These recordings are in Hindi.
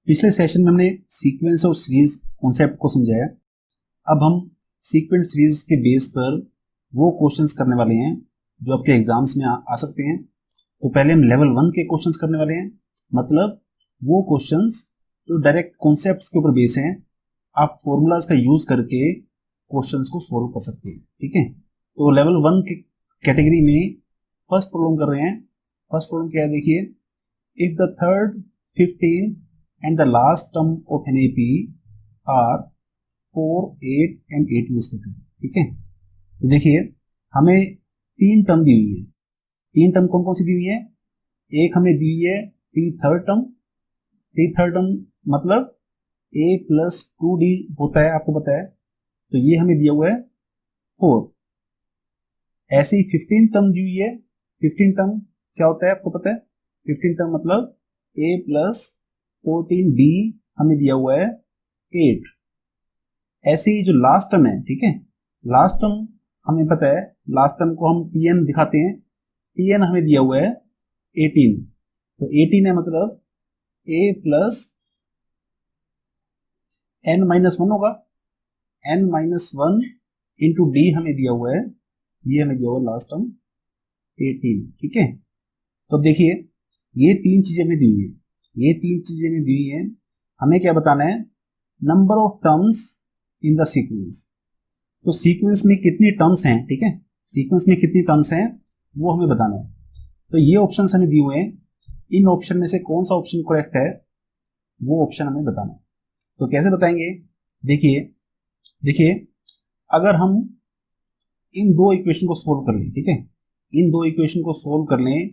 पिछले सेशन में हमने सीक्वेंस और सीरीज कॉन्सेप्ट को समझाया। अब हम सीक्वेंस सीरीज के बेस पर वो क्वेश्चंस करने वाले हैं जो आपके एग्जाम्स में आ सकते हैं। तो पहले हम लेवल 1 के क्वेश्चंस करने वाले हैं, मतलब वो क्वेश्चंस जो डायरेक्ट कॉन्सेप्ट्स के ऊपर बेस हैं। आप फॉर्मूलाज का यूज करके क्वेश्चंस को सोल्व कर सकते हैं, ठीक है। तो लेवल 1 के कैटेगरी में फर्स्ट प्रॉब्लम कर रहे हैं। फर्स्ट प्रॉब्लम क्या है, देखिए, if the third 15th and the last term of an AP are 4, 8 and 8 respectively, ठीक है। तो देखिए, हमें तीन टर्म दी हुई है। तीन टर्म कौन कौन सी दी हुई है? एक हमें दी हुई है T third term. T third term मतलब a प्लस 2d होता है, आपको पता है। तो ये हमें दिया हुआ है 4। ऐसी 15 टर्म दी हुई है। 15 टर्म क्या होता है, आपको पता है। 15 टर्म मतलब a प्लस 14d हमें दिया हुआ है 8। ऐसे ही जो लास्ट टर्म है, ठीक है, लास्ट टर्म हमें पता है। लास्ट टर्म को हम tn दिखाते हैं। tn हमें दिया हुआ है 18। तो 18 है मतलब a प्लस n माइनस 1 होगा। n माइनस 1 इंटू डी हमें दिया हुआ है, ये हमें दिया हुआ है लास्ट टर्म 18, ठीक है। तो देखिए, ये तीन चीजें हमें दी हुई है। ये तीन चीजें हमें दी हुई है। हमें क्या बताना है? Number of terms in the sequence. तो सीक्वेंस में कितनी टर्म्स हैं, ठीक है, सीक्वेंस में कितनी टर्म्स हैं वो हमें बताना है। तो ये ऑप्शंस हमें दिए हुए हैं। इन ऑप्शन में से कौन सा ऑप्शन करेक्ट है वो ऑप्शन हमें बताना है। तो कैसे बताएंगे? देखिए, अगर हम इन दो इक्वेशन को सोल्व कर लें, ठीक है, इन दो इक्वेशन को सोल्व कर लें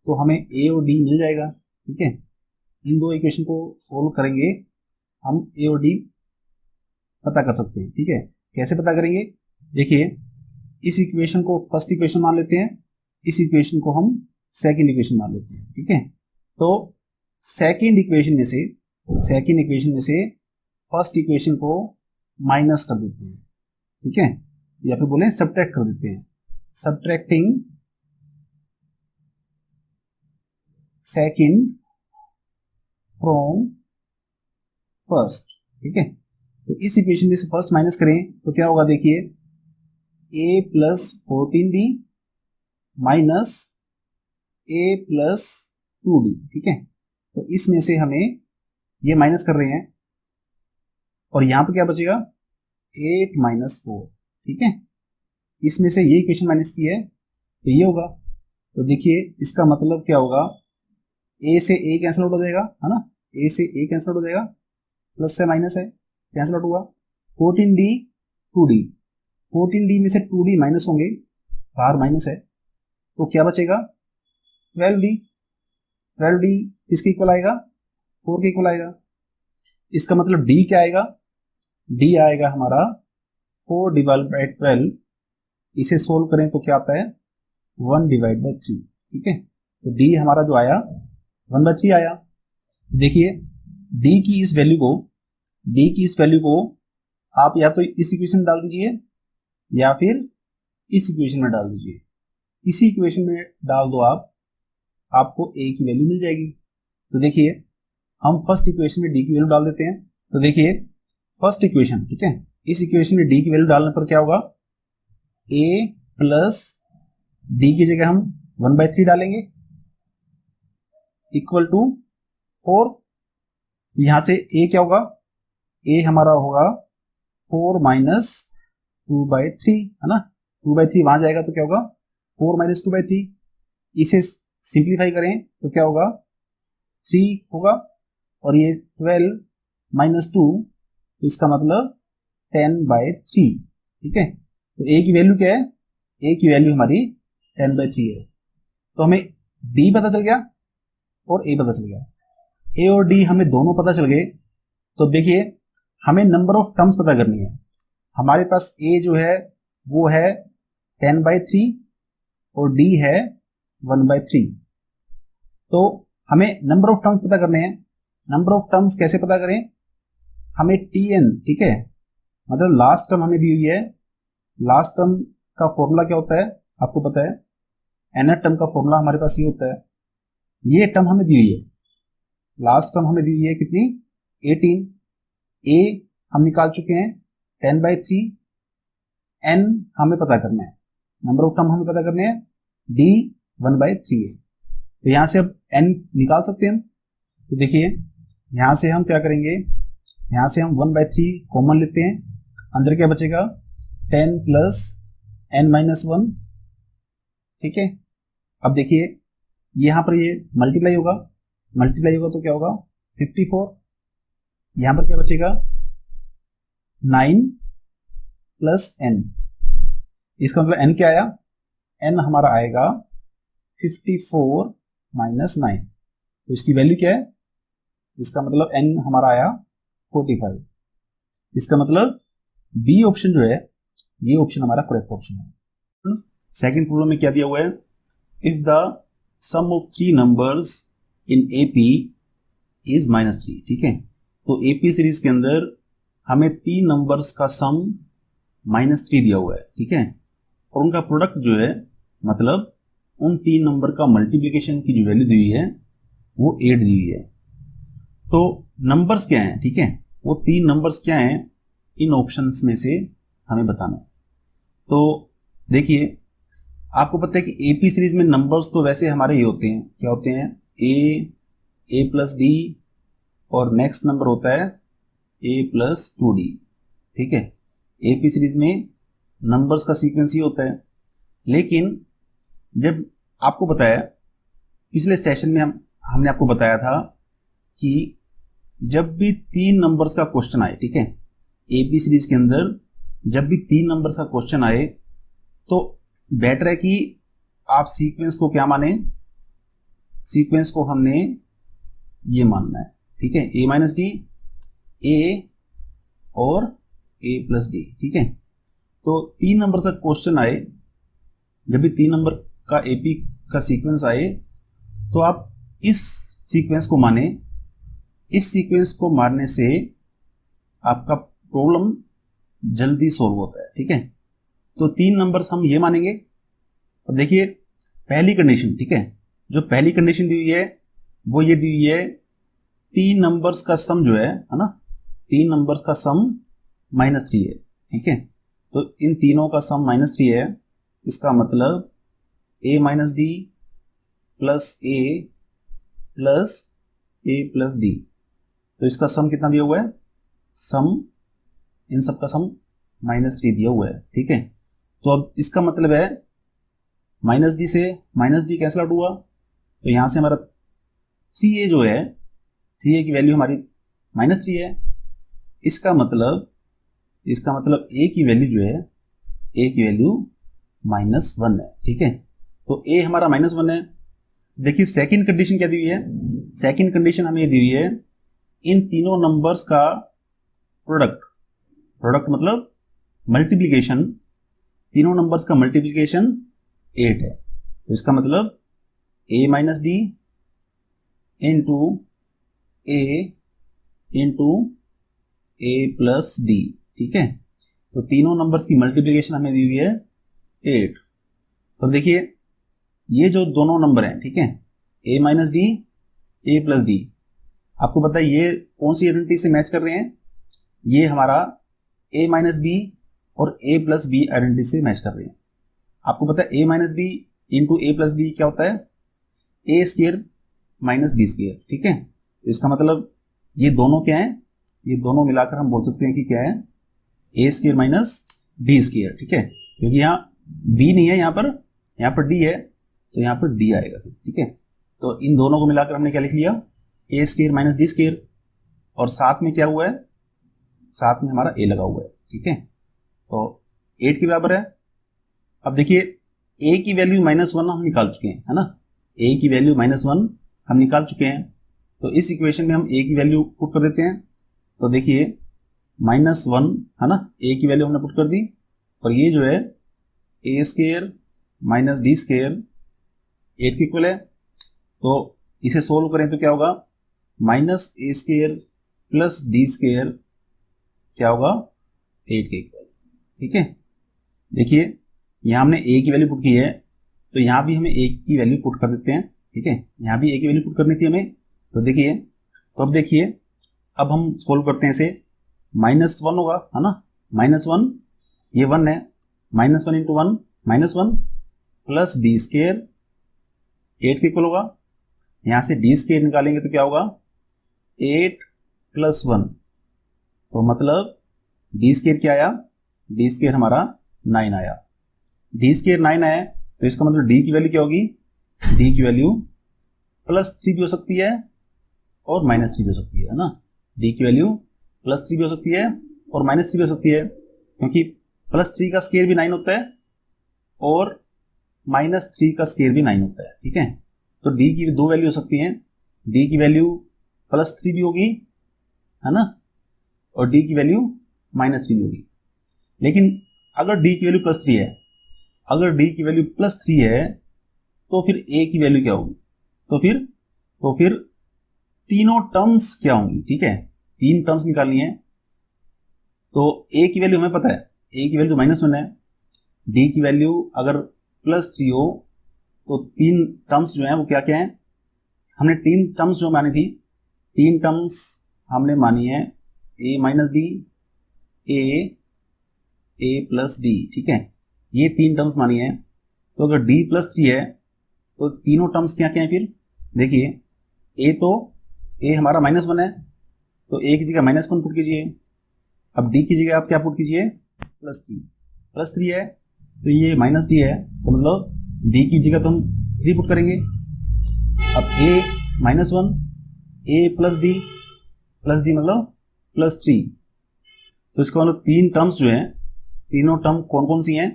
तो हमें ए और डी मिल जाएगा, ठीक है। इन दो इक्वेशन को सोल्व करेंगे, हम ए और डी पता कर सकते हैं, ठीक है। कैसे पता करेंगे? देखिए, इस इक्वेशन को फर्स्ट इक्वेशन मान लेते हैं, इस इक्वेशन को हम सेकंड इक्वेशन मान लेते हैं, ठीक है। तो सेकंड इक्वेशन में से फर्स्ट इक्वेशन को माइनस कर देते हैं, ठीक है, या फिर बोले सब्ट्रैक्ट कर देते हैं। सब्ट्रैक्टिंग सेकंड फ्रॉम फर्स्ट, ठीक है। तो इस इक्वेशन में से फर्स्ट माइनस करें तो क्या होगा? देखिए, a plus 14d minus a plus 2d, ठीक है। तो इसमें से हमें ये माइनस कर रहे हैं और यहां पर क्या बचेगा? 8 माइनस 4, ठीक है। इसमें से ये इक्वेशन माइनस की है तो ये होगा। तो देखिए, इसका मतलब क्या होगा? a से a कैंसिल आउट हो जाएगा, है ना। a से a कैंसिल आउट हो जाएगा, प्लस से माइनस है, कैंसिल आउट हुआ। 14d 2d, 14d में से 2d माइनस होंगे, बाहर माइनस है, तो क्या बचेगा? 12d। 12d किसके इक्वल आएगा? 4 के इक्वल आएगा। इसका मतलब d क्या आएगा? d आएगा हमारा 4 डिवाइड बाई 12। इसे सोल्व करें तो क्या आता है? 1 डिवाइड बाई 3, ठीक है। तो d हमारा जो आया 1/3 आया। देखिए, d की इस वैल्यू को आप या तो इस इक्वेशन में डाल दीजिए या फिर इस इक्वेशन में डाल दीजिए। इसी इक्वेशन में डाल दो आपको a की वैल्यू मिल जाएगी। तो देखिए, हम फर्स्ट इक्वेशन में d की वैल्यू डाल देते हैं। तो देखिए, फर्स्ट इक्वेशन, ठीक है, इस इक्वेशन में d की वैल्यू डालने पर क्या होगा? a प्लस d की जगह हम 1/3 डालेंगे इक्वल टू 4। यहां से a क्या होगा? a हमारा होगा 4 माइनस 2/3, है ना। 2/3 वहां जाएगा तो क्या होगा? 4 माइनस 2/3। इसे सिंप्लीफाई करें तो क्या होगा? 3 होगा। और ये 12 माइनस 2, तो इसका मतलब 10/3, ठीक है। तो a की वैल्यू क्या है? a की वैल्यू हमारी 10/3 है। तो हमें d पता चल गया और a पता चल गया। a और d हमें दोनों पता चल गए। तो देखिए, हमें नंबर ऑफ टर्म्स पता करनी है। हमारे पास a जो है वो है 10/3 और d है 1/3। तो हमें नंबर ऑफ टर्म्स पता करने हैं। नंबर ऑफ टर्म्स कैसे पता करें? हमें tn, ठीक है, मतलब लास्ट टर्म हमें दी हुई है। लास्ट टर्म का फॉर्मूला क्या होता है, आपको पता है। nth टर्म का फॉर्मूला हमारे पास ये होता है। ये टर्म हमें दी हुई है, लास्ट टर्म हमें दी हुई है कितनी? 18, a हम निकाल चुके हैं 10/3, n हमें पता करना है, नंबर ऑफ टर्म हमें पता करने हैं, d 1/3 है। तो यहां से अब n निकाल सकते हैं हम। तो देखिए यहां से हम क्या करेंगे, यहां से हम 1/3 कॉमन लेते हैं, अंदर क्या बचेगा 10 प्लस n-1, ठीक है। अब देखिए यहां पर ये मल्टीप्लाई होगा तो क्या होगा 54, यहां पर क्या बचेगा 9 प्लस n, इसका मतलब n क्या आया, n हमारा आएगा 54 माइनस 9, तो इसकी वैल्यू क्या है, इसका मतलब n हमारा आया 45, इसका मतलब बी ऑप्शन जो है ये ऑप्शन हमारा करेक्ट ऑप्शन है। सेकंड प्रॉब्लम में क्या दिया हुआ है, if the sum of 3 numbers in AP is -3, ठीक है। तो एपी सीरीज के अंदर हमें 3 नंबर्स का सम -3 दिया हुआ है, ठीक है, और उनका प्रोडक्ट जो है मतलब उन 3 नंबर का मल्टीप्लिकेशन की जो वैल्यू दी हुई है वो 8 दी हुई है। तो नंबर्स क्या हैं, ठीक है, वो 3 नंबर्स क्या हैं इन ऑप्शंस में से हमें बताना है। तो देखिए आपको पता है कि एपी सीरीज में नंबर्स तो वैसे हमारे ये होते हैं, क्या होते हैं, ए प्लस डी, और नेक्स्ट नंबर होता है a प्लस 2d, ठीक है। एपी सीरीज में नंबर्स का सीक्वेंस ही होता है, लेकिन जब आपको बताया पिछले सेशन में हमने आपको बताया था कि जब भी 3 नंबर्स का क्वेश्चन आए, ठीक है, एपी सीरीज के अंदर जब भी 3 नंबर्स का क्वेश्चन आए तो बेटर है कि आप सीक्वेंस को क्या माने, सीक्वेंस को हमने ये मानना है, ठीक है, a माइनस डी, ए और a प्लस डी, ठीक है। तो 3 नंबर का क्वेश्चन आए, जब भी 3 नंबर का एपी का सीक्वेंस आए तो आप इस सीक्वेंस को माने, इस सीक्वेंस को मारने से आपका प्रॉब्लम जल्दी सॉल्व होता है, ठीक है। तो 3 नंबर्स हम ये मानेंगे। अब देखिए पहली कंडीशन, ठीक है, जो पहली कंडीशन दी हुई है वो ये दी हुई है 3 नंबर्स का सम जो है ना, 3 नंबर्स का सम -3 है, ठीक है। तो इन तीनों का सम -3 है, इसका मतलब a minus D plus A plus A plus D, तो इसका सम कितना दिया हुआ है, सम इन सब का सम -3 दिया हुआ है, ठीक है। तो अब इसका मतलब है माइनस डी से माइनस डी कैंसिल आउट हुआ, तो यहां से हमारा 3a जो है, 3a की वैल्यू हमारी -3 है, इसका मतलब a की वैल्यू जो है, a की वैल्यू -1 है, ठीक है। तो a हमारा -1 है। देखिए सेकंड कंडीशन क्या दी हुई है, सेकंड कंडीशन हमें दी हुई है इन तीनों नंबर्स का प्रोडक्ट मतलब मल्टीप्लिकेशन, तीनों नंबर्स का मल्टीप्लिकेशन 8 है, तो इसका मतलब a minus D into a plus D, ठीक है। तो तीनों नंबर्स की मल्टीप्लिकेशन हमें दी हुई है 8। तो देखिए ये जो दोनों नंबर हैं, ठीक है, a minus D, a plus D, आपको पता है ये कौन सी आइडेंटिटी से मैच कर रहे हैं, ये हमारा a माइनस बी और a प्लस बी आइडेंटिटी से मैच कर रहे हैं। आपको पता है a minus B into a plus B क्या होता है, a square minus B square, ठीक है। इसका मतलब ये दोनों क्या है, ये दोनों मिलाकर हम बोल सकते हैं कि क्या है, a square minus D square, ठीक है, क्योंकि यहाँ b नहीं है, यहाँ पर d है, तो यहाँ पर d आएगा, ठीक है। तो इन दोनों को मिलाकर हमने क्या लिख लिया, a square minus D square, और साथ में क्या हुआ है, साथ में हमारा a लगा हुआ है, ठीक है। तो 8 के बराबर है। अब देखिए a की वैल्यू -1 हम निकाल चुके हैं, है ना, a की वैल्यू -1 हम निकाल चुके हैं। तो इस इक्वेशन में हम a की वैल्यू पुट कर देते हैं। तो देखिए -1 है ना, a की वैल्यू हमने पुट कर दी, और ये जो है a square minus D square 8 के इक्वल है। तो इसे सोल्व करें तो क्या होगा, -a square plus D square क्या होगा 8 के इक्वल, ठीक है। देखिए यहां हमने a की वैल्यू पुट की है, तो यहां भी हमें a की वैल्यू पुट कर देते हैं, ठीक है, यहां भी a की वैल्यू पुट करनी थी हमें। तो देखिए, तो अब देखिए अब हम सोल्व करते हैं इसे। -1 होगा, है ना, -1, ये 1 है, -1 इंटू 1 -1 प्लस डी स्केयर 8 के इक्वल होगा। यहां से डी स्केयर निकालेंगे तो क्या होगा, 8 प्लस 1, तो मतलब डी स्केयर क्या आया, डी स्केयर हमारा 9 आया। डी स्केयर 9 आया तो इसका मतलब डी की वैल्यू क्या होगी, डी की वैल्यू +3 भी हो सकती है और -3 भी हो सकती है ना। डी की वैल्यू +3 भी हो सकती है और -3 भी हो सकती है, क्योंकि +3 का स्केयर भी 9 होता है और -3 का स्केयर भी 9 होता है, ठीक है। तो डी की दो वैल्यू हो सकती हैं, डी की वैल्यू +3 भी होगी, है ना, और डी की वैल्यू -3 भी होगी। लेकिन अगर डी की वैल्यू +3 है, अगर डी की वैल्यू +3 है तो फिर ए की वैल्यू क्या होगी, तो फिर तीनों टर्म्स क्या होंगी, ठीक है, 3 टर्म्स निकालनी है। तो ए की वैल्यू हमें पता है, ए की वैल्यू तो -1 है, डी की वैल्यू अगर +3 हो तो 3 टर्म्स जो हैं वो क्या क्या हैं, हमने 3 टर्म्स जो मानी थी, 3 टर्म्स हमने मानी है a - d, a plus D, ठीक है, ये 3 टर्म्स मानी है। तो अगर d +3 है तो तीनों टर्म्स क्या क्या है, फिर देखिए a हमारा -1 है, तो a की जगह -1 पुट कीजिए। अब d की जगह आप क्या पुट कीजिए, +3 है तो ये -d है, तो मतलब d की जगह तो हम 3 पुट करेंगे। अब a -1, a प्लस डी मतलब +3, तो इसका मतलब 3 टर्म्स जो हैं, तीनों टर्म कौन कौन सी हैं,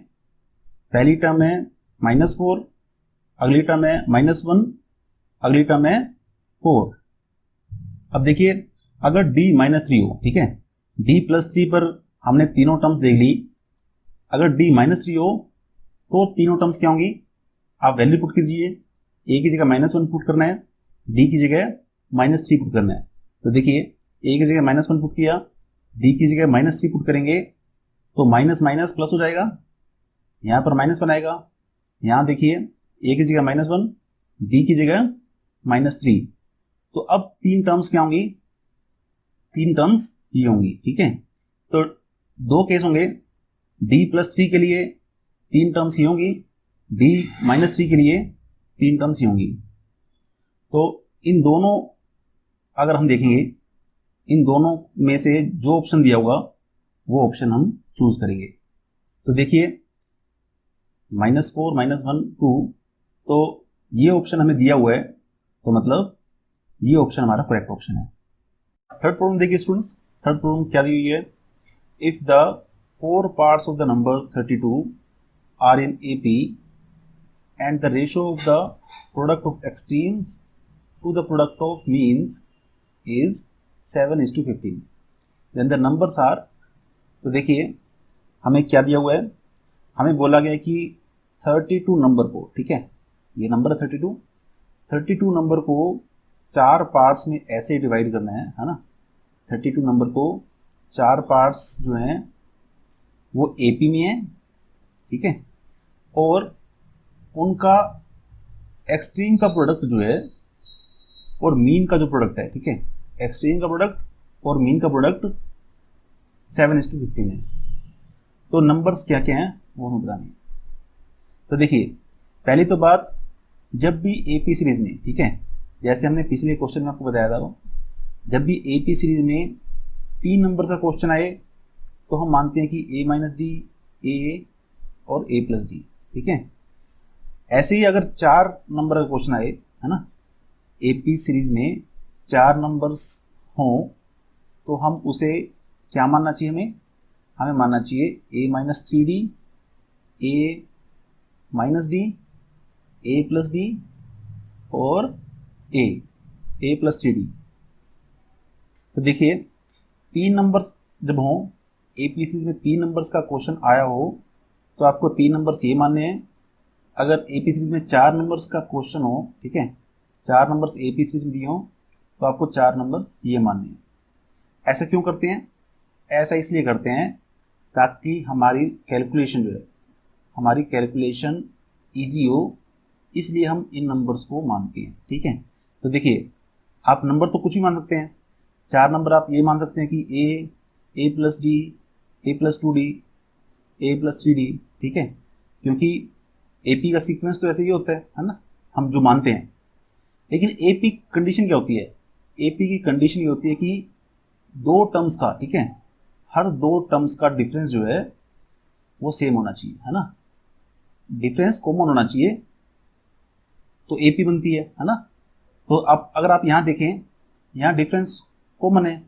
पहली टर्म है -4, अगली टर्म है -1, अगली टर्म है 4। अब देखिए अगर d -3 हो, ठीक है, d +3 पर हमने तीनों टर्म्स देख ली, अगर d -3 हो तो तीनों टर्म्स क्या होंगी, आप वैल्यू पुट कीजिए, a की जगह -1 पुट करना है, d की जगह -3 पुट करना है। तो देखिए a की जगह -1 पुट किया, d की जगह -3 पुट करेंगे तो माइनस माइनस प्लस हो जाएगा, यहां पर -1 आएगा, यहां देखिए a की जगह -1, d की जगह -3। तो अब 3 टर्म्स क्या होंगी, 3 टर्म्स ये होंगी, ठीक है। तो 2 केस होंगे, d +3 के लिए 3 टर्म्स ये होंगी, d -3 के लिए 3 टर्म्स ये होंगी। तो इन दोनों अगर हम देखेंगे, इन दोनों में से जो ऑप्शन दिया होगा वो ऑप्शन हम चूज करेंगे। तो देखिए -4 -1 2, तो ये ऑप्शन हमें दिया हुआ है, तो मतलब ये ऑप्शन हमारा करेक्ट ऑप्शन है। थर्ड प्रॉब्लम देखिए स्टूडेंट्स, थर्ड प्रॉब्लम क्या दी हुई है, if the 4 parts of the number 32 are in AP and the ratio of the product of extremes to the product of means is 7:15, then the numbers are, तो देखिए हमें क्या दिया हुआ है, हमें बोला गया है कि 32 नंबर को, ठीक है, ये नंबर है 32 नंबर को 4 पार्ट्स में ऐसे डिवाइड करना है ना। 32 नंबर को 4 पार्ट्स जो हैं वो AP में है, ठीक है, और उनका एक्सट्रीम का प्रोडक्ट जो है और मीन का जो प्रोडक्ट है, ठीक है, एक्सट्रीम का प्रोडक्ट और मीन का प्रोडक्ट 7:15 है। तो नंबर्स क्या क्या हैं वो हमें बताने हैं। तो देखिए पहली तो बात, जब भी AP सीरीज में, ठीक है, जैसे हमने पिछले क्वेश्चन में आपको बताया था, जब भी AP सीरीज में 3 नंबर का क्वेश्चन आए तो हम मानते हैं कि a - d, a और a + d, ठीक है। ऐसे ही अगर 4 नंबर का क्वेश्चन आए, है ना, AP सीरीज में 4 नंबर्स हों तो हम उसे क्या मानना चाहिए, हमें मानना चाहिए a - 3d, a - d, a + d और a + 3d। तो देखिए 3 नंबर्स जब हों, AP सीरीज में 3 नंबर्स का क्वेश्चन आया हो तो आपको 3 नंबर्स ये मानने हैं। अगर AP सीरीज में 4 नंबर्स का क्वेश्चन हो, ठीक है, 4 नंबर्स AP सीरीज में दिए हो तो आपको 4 नंबर्स ये मानने हैं। ऐसा क्यों करते हैं, ऐसा इसलिए करते हैं ताकि हमारी कैलकुलेशन जो है, हमारी कैलकुलेशन ईजी हो, इसलिए हम इन नंबर्स को मानते हैं, ठीक है। तो देखिए आप नंबर तो कुछ भी मान सकते हैं, 4 नंबर आप ये मान सकते हैं कि ए प्लस डी, ए प्लस 2d, ए प्लस 3d, ठीक है, क्योंकि एपी का सीक्वेंस तो ऐसे ही होता है ना, हम जो मानते हैं। लेकिन एपी कंडीशन क्या होती है? एपी की कंडीशन ये होती है कि दो टर्म्स का, ठीक है, हर दो टर्म्स का डिफरेंस जो है वो सेम होना चाहिए, है ना, डिफरेंस कॉमन होना चाहिए, तो एपी बनती है ना। तो आप अगर आप यहाँ देखें, यहाँ डिफरेंस कॉमन है,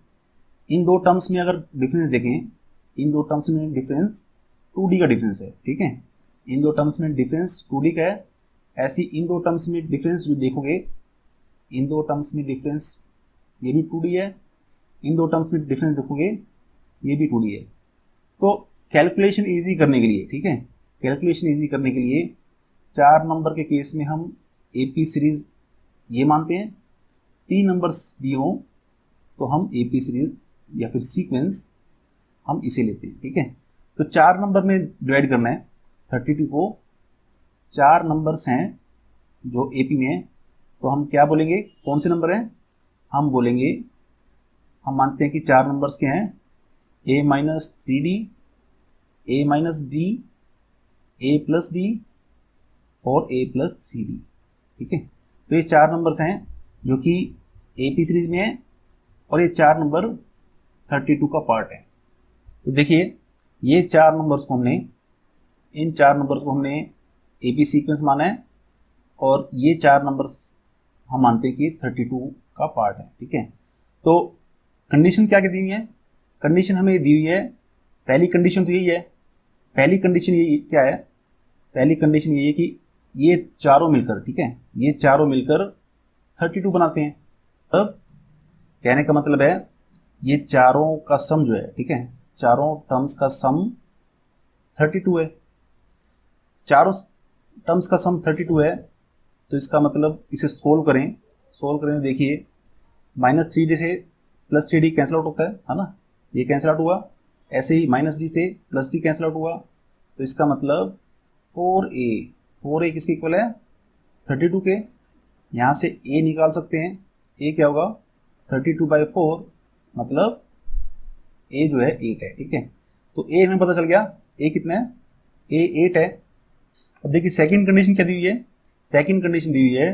इन दो टर्म्स में अगर डिफरेंस देखें, इन दो टर्म्स में डिफरेंस 2d का डिफरेंस है, ठीक है, इन दो टर्म्स में डिफरेंस 2d का है। ऐसी इन दो टर्म्स में डिफरेंस जो देखोगे, इन दो टर्म्स में डिफरेंस ये भी 2d है, इन दो टर्म्स में डिफरेंस देखोगे ये भी 2d है। तो कैलकुलेशन इजी करने के लिए, ठीक है, कैलकुलेशन इजी करने के लिए 4 नंबर के केस में हम एपी सीरीज ये मानते हैं, 3 नंबर्स दिए हों तो हम एपी सीरीज या फिर सीक्वेंस हम इसे लेते हैं, ठीक है। तो 4 नंबर में डिवाइड करना है 32 को, 4 नंबर्स हैं जो एपी में है, तो हम क्या बोलेंगे, कौन से नंबर हैं? हम बोलेंगे, हम मानते हैं कि 4 नंबर्स के हैं a minus 3d, a minus d, a plus d और a प्लस 3d, ठीक है। तो ये 4 नंबर्स हैं जो कि एपी सीरीज में है और ये 4 नंबर 32 का पार्ट है। तो देखिए, ये 4 नंबर्स को हमने, इन 4 नंबर्स को हमने एपी सीक्वेंस माना है और ये 4 नंबर्स हम मानते हैं कि 32 का पार्ट है, ठीक है। तो कंडीशन क्या दी हुई है? कंडीशन हमें दी हुई है, पहली कंडीशन तो यही है, पहली कंडीशन ये क्या है? पहली कंडीशन ये है कि ये चारों मिलकर, ठीक है, ये चारों मिलकर 32 बनाते हैं। अब कहने का मतलब है ये चारों का सम जो है, ठीक है, चारों टर्म्स का सम 32 है। चारों टर्म्स का सम 32 है, तो इसका मतलब इसे सोल्व करें, सोल्व करें, देखिए -3d से +3d कैंसिल आउट होता है ना, ये कैंसिल आउट हुआ। ऐसे ही -d से +d कैंसिल आउट हुआ, तो इसका मतलब 4a किसके इक्वल है? 32 के। यहाँ से a निकाल सकते हैं, a क्या होगा? 32/4, मतलब a जो है 8 है, ठीक है। तो a हमें पता चल गया, a कितना है? a 8 है। अब देखिए सेकंड कंडीशन क्या दी हुई है? सेकंड कंडीशन दी हुई है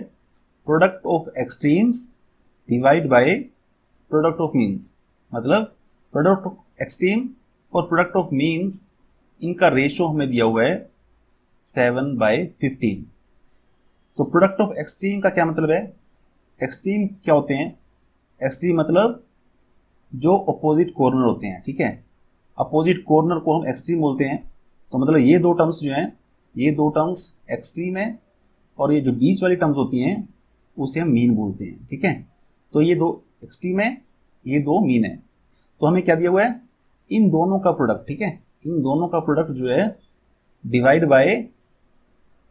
product of extremes divide by product of means, मतलब प्रोडक्ट ऑफ एक्सट्रीम और प्रोडक्ट ऑफ मीन्स, इनका रेशो हमें दिया हुआ है 7/15। तो प्रोडक्ट ऑफ एक्सट्रीम का क्या मतलब है? एक्सट्रीम क्या होते हैं? एक्सट्रीम मतलब जो अपोजिट कॉर्नर होते हैं, ठीक है, अपोजिट कॉर्नर को हम एक्सट्रीम बोलते हैं। तो मतलब ये दो टर्म्स जो हैं, ये दो टर्म्स एक्सट्रीम है और ये जो बीच वाली टर्म्स होती हैं उसे हम मीन बोलते हैं, ठीक है। तो ये दो एक्सट्रीम है, ये दो मीन है। तो हमें क्या दिया हुआ है? इन दोनों का प्रोडक्ट, ठीक है, इन दोनों का प्रोडक्ट जो है डिवाइड बाय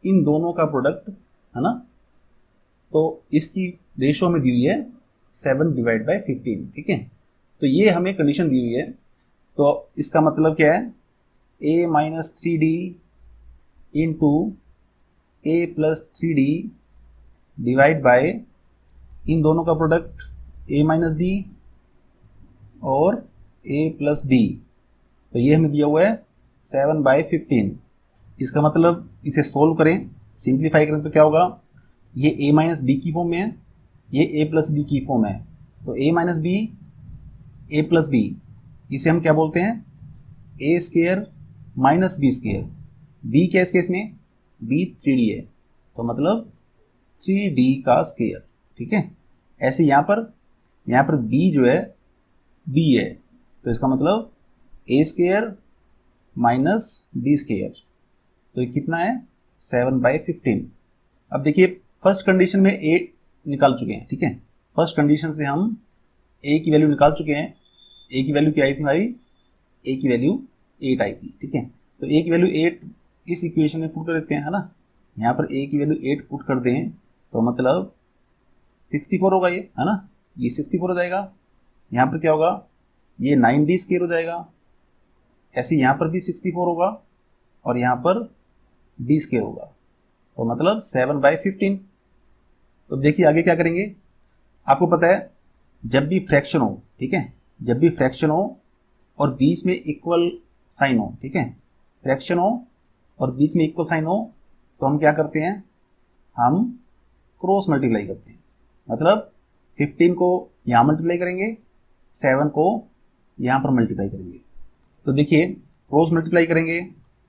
इन दोनों का प्रोडक्ट, है ना। तो इसकी रेशो हमें दी हुई है 7/15, ठीक है। तो ये हमें कंडीशन दी हुई है। तो इसका मतलब क्या है? a minus 3d into a plus 3d divide by इन दोनों का प्रोडक्ट a माइनस डी और a प्लस डी। तो ये हमें दिया हुआ है 7/15। इसका मतलब इसे सोल्व करें, सिंप्लीफाई करें तो क्या होगा? ये a माइनस बी की फॉर्म में है, ये a प्लस बी की फॉर्म है। तो a minus B, a plus B, इसे हम क्या बोलते हैं? a square minus B square. b क्या है इस केस में? b 3d है, तो मतलब 3d का स्क्वायर, ठीक है। ऐसे यहाँ पर b जो है b है, तो इसका मतलब a square minus b square, तो ये कितना है? 7/15। अब देखिए फर्स्ट कंडीशन में a निकाल चुके हैं, ठीक है, फर्स्ट कंडीशन से हम a की वैल्यू निकाल चुके हैं। a की वैल्यू क्या आई थी हमारी? a की वैल्यू 8 आई थी, ठीक है। तो a की वैल्यू 8 इस इक्वेशन में पुट कर देते हैं, है ना। यहाँ पर a की वैल्यू 8 पुट कर दें तो मतलब 64 होगा ये, है ना, ये 64 हो जाएगा। यहाँ पर क्या होगा? ये 9d स्क्वायर हो जाएगा। ऐसे यहाँ पर भी 64 होगा और यहाँ पर d स्क्वायर होगा, तो मतलब 7/15। तो देखिए आगे क्या करेंगे। आपको पता है जब भी फ्रैक्शन हो, ठीक है, जब भी फ्रैक्शन हो और बीच में इक्वल साइन हो, ठीक है, फ्रैक्शन हो और बीच में इक्वल साइन हो तो हम क्या करते हैं, हम क्रॉस मल्टीप्लाई करते हैं। मतलब 15 को यहाँ मल्टीप्लाई करेंगे, 7 को यहाँ पर मल्टीप्लाई करेंगे। तो देखिए क्रॉस मल्टीप्लाई करेंगे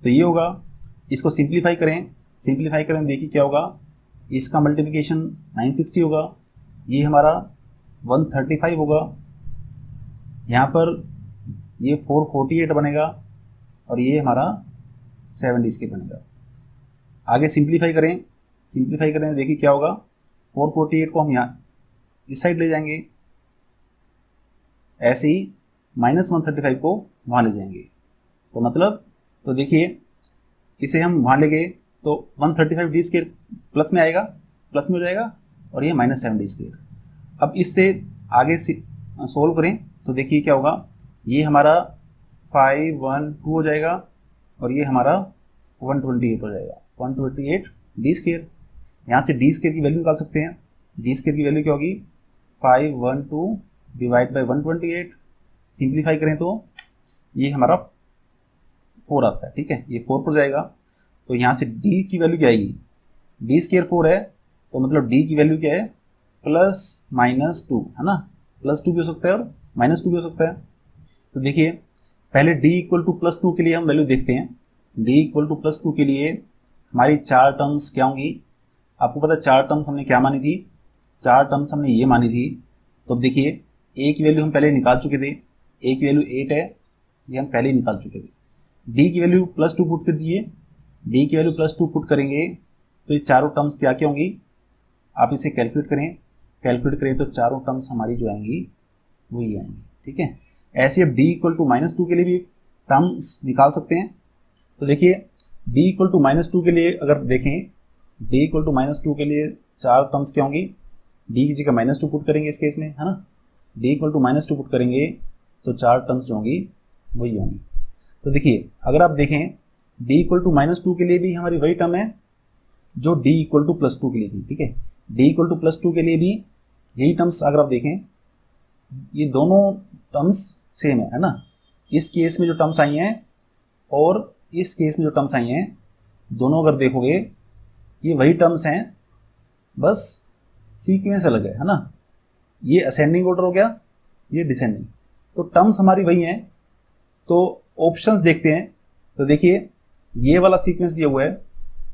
तो ये होगा, इसको सिंप्लीफाई करें देखिए क्या होगा, इसका मल्टीप्लिकेशन 960 होगा, ये हमारा 135 होगा, यहाँ पर ये 448 बनेगा और ये हमारा 70 बनेगा। आगे सिंप्लीफाई करें देखिए क्या होगा, 448 को हम यहाँ इस साइड ले जाएंगे, ऐसे ही -135 को वहाँ ले जाएंगे। तो मतलब तो देखिए इसे हम वहाँ ले गए तो 135 डी स्क्वायर प्लस में आएगा, प्लस में हो जाएगा और ये -7 स्क्वायर। अब इससे आगे सोल्व करें तो देखिए क्या होगा, ये हमारा 512 हो जाएगा और ये हमारा 128 हो जाएगा, 128 डी स्क्वायर। यहाँ से डी स्क्वायर की वैल्यू निकाल सकते हैं। डी स्क्वायर की वैल्यू क्या होगी, 512 डिवाइड बाई 128, सिंप्लीफाई करें तो ये हमारा 4 आता है, ठीक है, ये 4 पर जाएगा। तो यहाँ से d की वैल्यू क्या आएगी, डी स्क्वायर 4 है तो मतलब d की वैल्यू क्या है, +-2 है ना, +2 भी हो सकता है और -2 भी हो सकता है। तो देखिए पहले d = +2 के लिए हम वैल्यू देखते हैं। d = +2 के लिए हमारी 4 टर्म्स क्या होंगी, आपको पता है 4 टर्म्स हमने क्या मानी थी, 4 टर्म्स हमने ये मानी थी। तो अब देखिए a की वैल्यू हम पहले निकाल चुके थे, a की वैल्यू 8 है, ये हम पहले ही निकाल चुके थे। d की वैल्यू +2 पुट कर दिए, d की वैल्यू +2 पुट करेंगे तो ये चारों टर्म्स क्या क्या होंगी, आप इसे कैलकुलेट करें तो चारों टर्म्स हमारी जो आएंगी वही आएंगी, ठीक है। ऐसे अब d = -2 के लिए भी टर्म्स निकाल सकते हैं। तो देखिए d = -2 के लिए अगर देखें, d = -2 के लिए 4 टर्म्स क्या होंगी, d की जगह -2 पुट करेंगे इस केस में, है ना, d = -2 पुट करेंगे तो 4 टर्म्स जो होंगी वही होंगी। तो देखिए अगर आप देखें d = -2 के लिए भी हमारी वही टर्म है जो d = +2 के लिए थी, ठीक है। d = +2 के लिए भी यही टर्म्स अगर आप देखें, ये दोनों टर्म्स सेम है ना। इस केस में जो टर्म्स आई हैं और इस केस में जो टर्म्स आई हैं, दोनों अगर देखोगे ये वही टर्म्स हैं, बस सीक्वेंस अलग है ना। ये असेंडिंग ऑर्डर हो गया, ये डिसेंडिंग, तो टर्म्स हमारी वही हैं। तो ऑप्शंस देखते हैं तो देखिए ये वाला सीक्वेंस दिया हुआ है,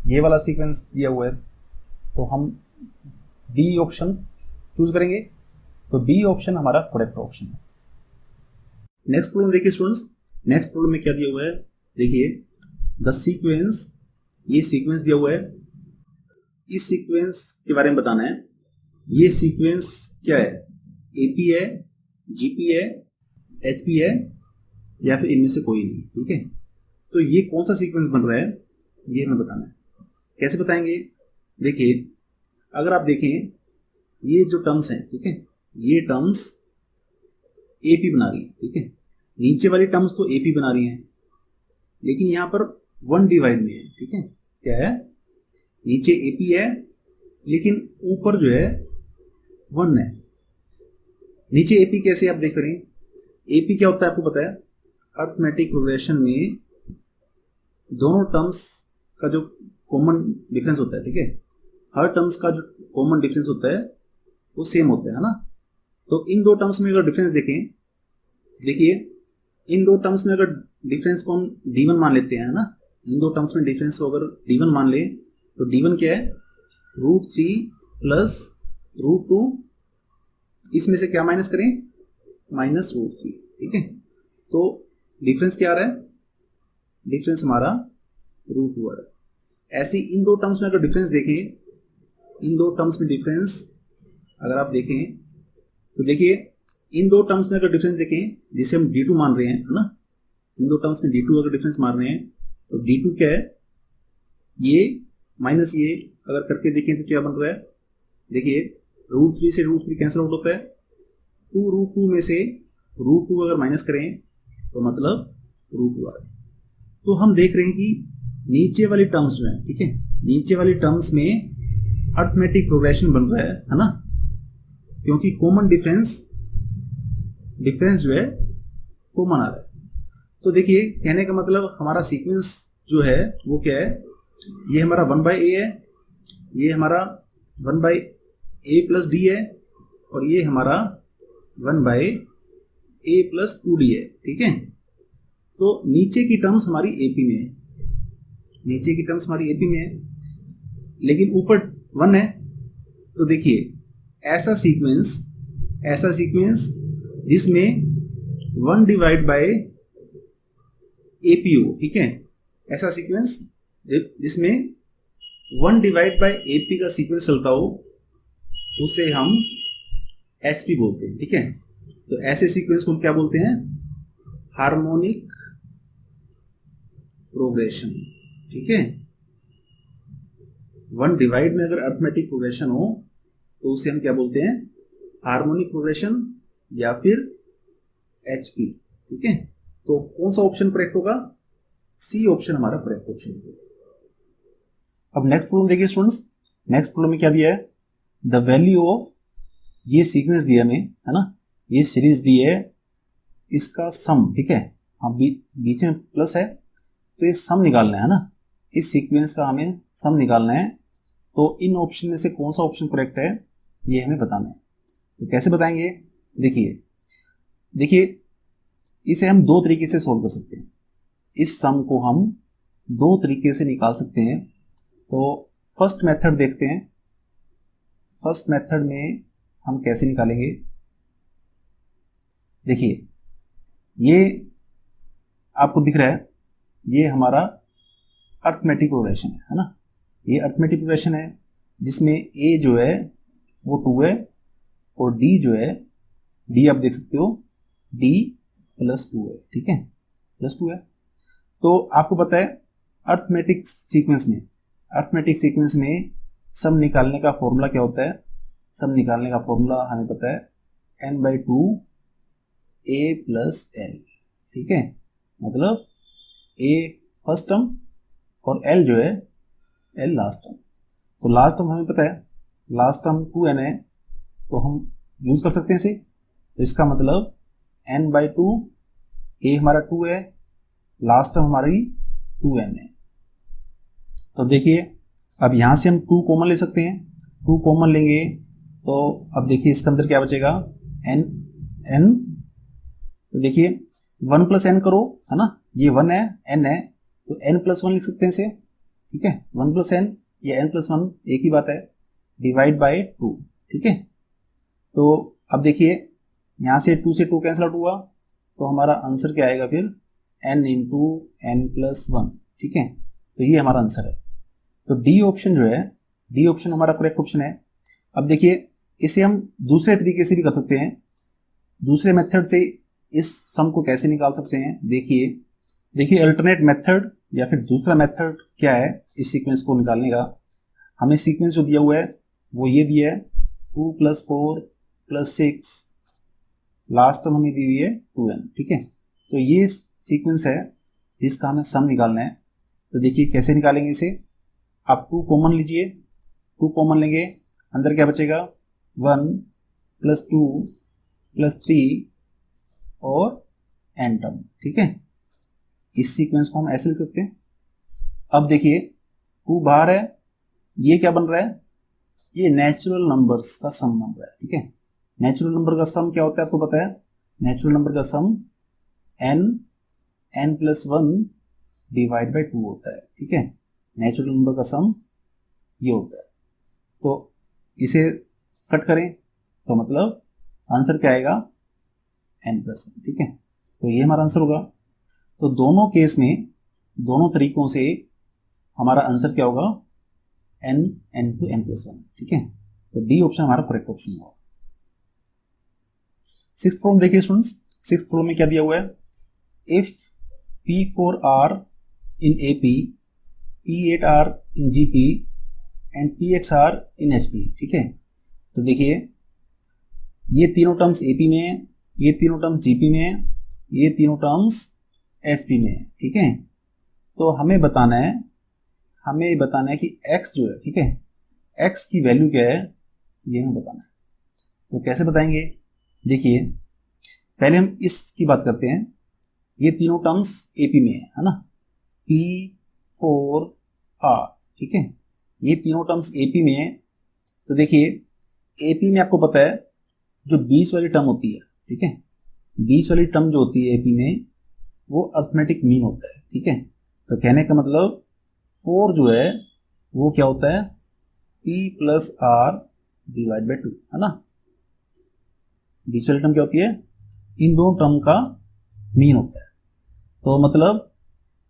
ये वाला सीक्वेंस दिया हुआ है, तो हम डी ऑप्शन चूज करेंगे, तो बी ऑप्शन हमारा करेक्ट ऑप्शन है। नेक्स्ट प्रॉब्लम देखिए स्टूडेंट्स, नेक्स्ट प्रॉब्लम में क्या दिया हुआ है, देखिए द सीक्वेंस, ये सीक्वेंस दिया हुआ है, इस सीक्वेंस के बारे में बताना है। ये सीक्वेंस क्या है, एपी है, जीपी है, एचपी है या फिर इनमें से कोई नहीं, ठीक है। तो ये कौन सा सीक्वेंस बन रहा है ये हमें बताना है। कैसे बताएंगे, देखिए अगर आप देखें ये जो टर्म्स हैं, ठीक है, ये टर्म्स एपी बना रही है, ठीक है, नीचे वाली टर्म्स तो एपी बना रही हैं, लेकिन यहां पर 1 डिवाइड में है, ठीक है, क्या है, नीचे एपी है लेकिन ऊपर जो है 1 है। नीचे एपी कैसे आप देख रहे हैं, एपी क्या होता है आपको पता है, अर्थमेटिक प्रोग्रेशन में दोनों टर्म्स का जो कॉमन डिफरेंस होता है, ठीक है, हर टर्म्स का जो कॉमन डिफरेंस होता है वो सेम होता है ना। तो इन दो टर्म्स में अगर डिफरेंस देखें, देखिए इन दो टर्म्स में अगर डिफरेंस को हम d1 मान लेते हैं ना, इन दो टर्म्स में डिफरेंस को अगर d1 मान ले तो d1 क्या है, √3 प्लस √2, इसमें से क्या माइनस करें, -√3, ठीक है। तो डिफरेंस क्या आ रहा है, डिफरेंस हमारा √2 आ रहा है। ऐसे इन दो टर्म्स में अगर डिफरेंस देखें, इन दो टर्म्स में डिफरेंस अगर आप देखें तो देखिए इन दो टर्म्स में अगर डिफरेंस देखें जिसे हम d2 मान रहे हैं, है ना, इन दो टर्म्स में d2 अगर डिफरेंस मान रहे हैं तो d2 क्या है, ये माइनस ये अगर करके देखें तो क्या बन रहा है, देखिए √3 से √3 कैंसिल आउट होता है, 2√2 में से √2 अगर माइनस करें तो मतलब √2 आ रहा है। तो हम देख रहे हैं कि नीचे वाली टर्म्स जो है, ठीक है, नीचे वाली टर्म्स में अर्थमेटिक प्रोग्रेशन बन रहा है ना, क्योंकि कॉमन डिफरेंस डिफरेंस जो है कॉमन आ रहा है। तो देखिए कहने का मतलब हमारा सीक्वेंस जो है वो क्या है, ये हमारा 1/a है, ये हमारा 1/a+d है, और ये हमारा 1/a+2d है। ठीक है, तो नीचे की टर्म्स हमारी AP में है, नीचे की टर्म्स हमारी AP में है, लेकिन ऊपर 1 है। तो देखिए ऐसा सीक्वेंस जिसमें 1 डिवाइड बाय AP हो। ठीक है, ऐसा सीक्वेंस जिसमें 1 डिवाइड बाय AP का सीक्वेंस चलता हो उसे हम HP बोलते हैं। ठीक है, तो ऐसे सीक्वेंस को हम क्या बोलते हैं, हार्मोनिक प्रोग्रेशन। ठीक है, 1 डिवाइड में अगर अरिथमेटिक प्रोग्रेशन हो तो उसे हम क्या बोलते हैं, हार्मोनिक प्रोग्रेशन या फिर HP। ठीक है, तो कौन सा ऑप्शन करेक्ट होगा, C ऑप्शन हमारा करेक्ट ऑप्शन होगा। अब नेक्स्ट प्रॉब्लम देखिए स्टूडेंट्स, नेक्स्ट प्रॉब्लम में क्या दिया है, द वैल्यू ऑफ, ये सीक्वेंस दिया हमें है ना, ये सीरीज दी है, इसका सम। ठीक है, हम बीच में प्लस है तो ये सम निकालना है ना, इस सीक्वेंस का हमें सम निकालना है। तो इन ऑप्शन में से कौन सा ऑप्शन करेक्ट है ये हमें बताना है। तो कैसे बताएंगे, देखिए इसे हम दो तरीके से सॉल्व कर सकते हैं, इस सम को हम दो तरीके से निकाल सकते हैं। तो फर्स्ट मेथड देखते हैं, फर्स्ट मेथड में हम कैसे निकालेंगे। देखिए ये आपको दिख रहा है, ये हमारा अरिथमेटिक प्रोग्रेशन है ना, ये अरिथमेटिक प्रोग्रेशन है जिसमें A जो है वो 2 है और D जो है, D आप देख सकते हो D+2 है। ठीक है, +2 है। तो आपको पता है अरिथमेटिक सीक्वेंस में सम निकालने का फॉर्मूला क्या होता है, सम निकालने का फॉर्मूला हमें पता है n/2 a+l। ठीक है, मतलब a फर्स्ट टर्म और l जो है l लास्ट टर्म। तो लास्ट टर्म हमें पता है, लास्ट टर्म 2n है, तो हम यूज कर सकते हैं इसे। तो इसका मतलब n/2, a हमारा 2 है, लास्ट टर्म हमारी 2n है। तो देखिए अब यहां से हम 2 कॉमन ले सकते हैं, 2 कॉमन लेंगे तो अब देखिए इसके अंदर क्या बचेगा, n। तो देखिए 1 + n करो है ना, ये 1 है, n है, तो n+1 लिख सकते हैं इसे। ठीक है, 1 + n या n+1 एक ही बात है, डिवाइड बाय 2। ठीक है, तो अब देखिए यहां से 2 से 2 कैंसिल आउट हुआ, तो हमारा आंसर क्या आएगा फिर, n × n+1। ठीक है, तो ये हमारा आंसर है। तो डी ऑप्शन जो है, डी ऑप्शन हमारा करेक्ट ऑप्शन है। अब देखिए इसे हम दूसरे तरीके से भी कर सकते हैं, दूसरे मेथड से इस सम को कैसे निकाल सकते हैं। देखिए अल्टरनेट मेथड या फिर दूसरा मेथड क्या है इस सीक्वेंस को निकालने का। हमें सीक्वेंस जो दिया हुआ है वो ये दिया है 2 + 4 + 6, लास्ट टर्म हमें दी हुई है 2n। ठीक है, तो ये सीक्वेंस है जिसका हमें सम निकालना है। तो देखिए कैसे निकालेंगे इसे, आप 2 कॉमन लीजिए, 2 कॉमन लेंगे, अंदर क्या बचेगा, 1 + 2 + 3 और n टर्म। ठीक है, इस सीक्वेंस को हम ऐसे लिख सकते हैं। अब देखिए 2 बाहर है, ये क्या बन रहा है, ये नेचुरल नंबर्स का सम बन रहा है। ठीक है, नेचुरल नंबर का सम क्या होता है आपको पता है, नेचुरल नंबर का सम n+1 डिवाइड बाय 2 होता है। ठीक है, नेचुरल नंबर का सम ये होता है। तो इसे कट करें तो मतलब आंसर क्या आएगा, n+1। ठीक है, तो ये हमारा आंसर होगा। तो दोनों केस में, दोनों तरीकों से हमारा आंसर क्या होगा, n × n+1। ठीक है, तो डी ऑप्शन हमारा करेक्ट ऑप्शन होगा। सिक्स्थ प्रॉब्लम देखिए स्टूडेंट्स, सिक्स्थ प्रॉब्लम में क्या दिया हुआ है, if P4R in AP, P8R in GP and PXR in HP। ठीक है, तो देखिए ये तीनों टर्म्स AP में है, ये तीनों टर्म्स GP में है, ये तीनों टर्म्स HP में है। ठीक है, तो हमें बताना है कि x जो है, ठीक है, x की वैल्यू क्या है ये हमें बताना है। तो कैसे बताएंगे, देखिए पहले हम इसकी बात करते हैं। ये तीनों टर्म्स एपी में है ना, P4R, ठीक है। ये तीनों टर्म्स एपी में है। तो देखिए एपी में आपको पता है जो बीच वाली टर्म होती है, ठीक है, बीच वाली टर्म जो होती है एपी में वो अर्थमेटिक मीन होता है, ठीक है। तो कहने का मतलब 4 जो है वो क्या होता है, P+R डिवाइड बाई 2, है ना। बीच वाली टर्म क्या होती है, इन दोनों टर्म का मीन होता है। तो मतलब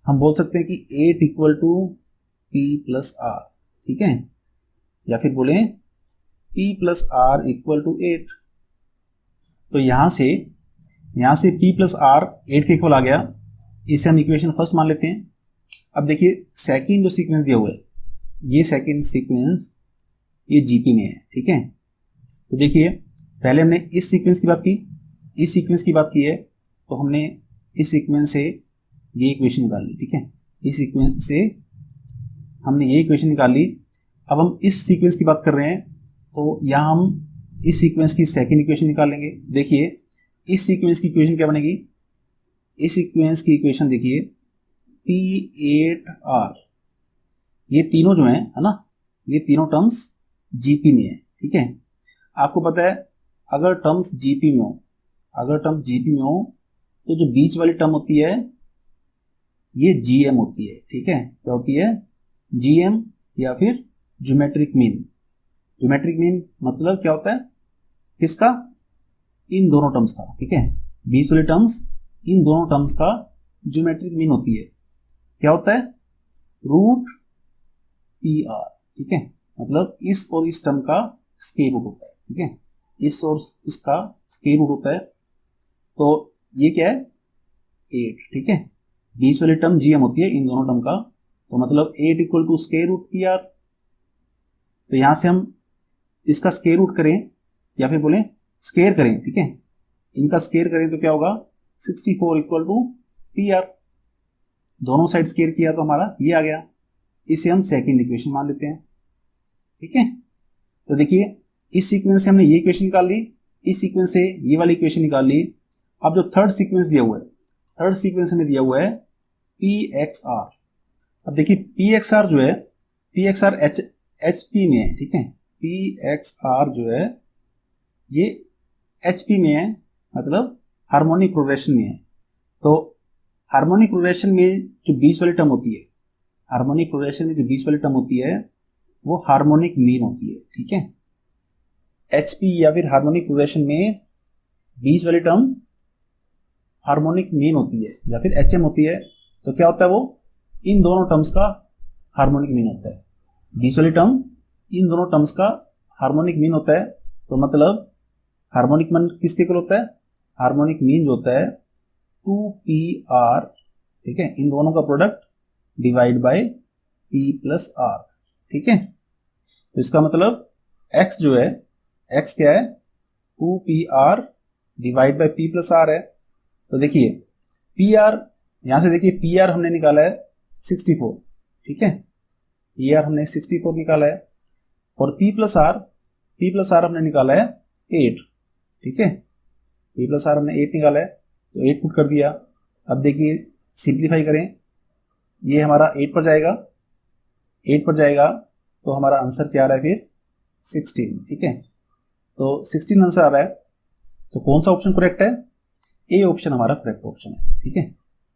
हम बोल सकते हैं कि 8 इक्वल टू P+R, ठीक है, या फिर बोले P+R इक्वल टू 8। तो यहां से P+R 8 के इक्वल आ गया, इसे हम इक्वेशन फर्स्ट मान लेते हैं। अब देखिए सेकंड जो सीक्वेंस दिया हुआ है, ये सेकंड सीक्वेंस ये जीपी में है, ठीक है। तो देखिए पहले हमने इस सीक्वेंस की बात की, इस सीक्वेंस की बात की है, तो हमने इस सीक्वेंस से ये इक्वेशन निकाल ली, ठीक है। इस सीक्वेंस से हमने ये इक्वेशन निकाल ली। अब हम इस सीक्वेंस की बात कर रहे हैं, तो यहाँ हम इस सीक्वेंस की सेकंड इक्वेशन निकाल लेंगे। देखिए इस सीक्वेंस की इक्वेशन क्या बनेगी, इस सीक्वेंस की इक्वेशन देखिए P8R, ये तीनों जो है ना, ये तीनों टर्म्स जीपी में है, ठीक है। आपको पता है अगर टर्म्स जीपी में हो, अगर टर्म जीपी में हो तो जो बीच वाली टर्म होती है ये जीएम होती है, ठीक है। क्या होती है, जीएम या फिर ज्योमेट्रिक मीन। ज्योमेट्रिक मीन मतलब क्या होता है, किसका, इन दोनों टर्म्स का, ठीक है। बीच वाली टर्म्स इन दोनों टर्म्स का ज्योमेट्रिक मीन होती है। क्या होता है, रूट PR, ठीक है। मतलब इस और इस टर्म का स्क्वायर रूट होता है, ठीक है, इस और इसका स्क्वायर रूट होता है। तो ये क्या है 8, ठीक है। बीच वाली टर्म जीएम होती है इन दोनों टर्म का, तो मतलब 8 equal to square root PR। तो यहां से हम इसका स्क्वायर रूट करें या फिर बोले स्क्वायर करें, ठीक है, इनका स्क्वायर करें तो क्या होगा 64 इक्वल टू PR। दोनों साइड स्क्वायर किया तो हमारा ये आ गया, इसे हम सेकंड इक्वेशन मान लेते हैं, ठीक है। तो देखिए इस सीक्वेंस से हमने ये इक्वेशन निकाल ली, इस सीक्वेंस से ये वाली इक्वेशन निकाल ली। अब जो थर्ड सीक्वेंस दिया हुआ है, थर्ड सीक्वेंस हमें दिया हुआ है PXR। अब देखिए PXR जो है, PXR HP में है, ठीक है। PXR जो है ये HP में है, मतलब हार्मोनिक प्रोग्रेशन में है। तो हार्मोनिक प्रोग्रेशन में जो बीच वाली टर्म होती है, हार्मोनिक प्रोग्रेशन में जो बीच वाली टर्म होती है वो हार्मोनिक मीन होती है, ठीक है। HP या फिर हार्मोनिक प्रोग्रेशन में बीच वाली टर्म हार्मोनिक मीन होती है या फिर HM होती है। तो क्या होता है, वो इन दोनों टर्म्स का हार्मोनिक मीन होता है। बीच वाली टर्म इन दोनों टर्म्स का हार्मोनिक मीन होता है। तो मतलब हार्मोनिक मीन किसके इक्वल होता है, हार्मोनिक मीन जो होता है 2PR, ठीक है, इन दोनों का प्रोडक्ट डिवाइड बाय P+R, ठीक है। तो इसका मतलब x जो है, x क्या है 2PR डिवाइड बाय P+R है। तो देखिए PR, यहां से देखिए PR हमने निकाला है 64, ठीक है, PR हमने 64 निकाला है, और P+R हमने निकाला है 8, ठीक है। P+R हमने 8 निकाला है, तो 8 पुट कर दिया। अब देखिए सिंप्लीफाई करें, ये हमारा 8 पर जाएगा, 8 पर जाएगा तो हमारा आंसर क्या आ रहा है फिर 16, ठीक है। तो 16 आंसर आ रहा है। तो कौन सा ऑप्शन करेक्ट है, ए ऑप्शन हमारा करेक्ट ऑप्शन है, ठीक है।